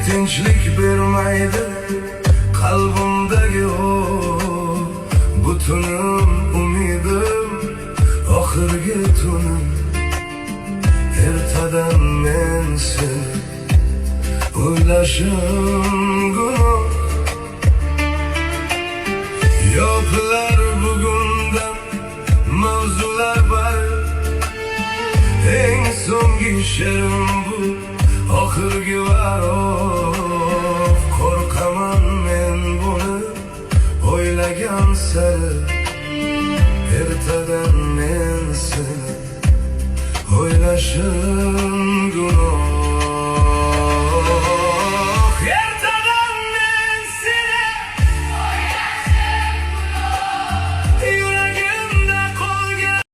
tinchlik bermaydi qalbimdagi o butunim umidim oxirgi tunim. Ertadan men seni o'ylashim gunoh. Yo'qlar bugundan mavzular bor, eng so'nggi she'rim bu, oxirgi varoq. Qo'rqaman men buni o'ylagan sari, ertadan men seni o'ylashim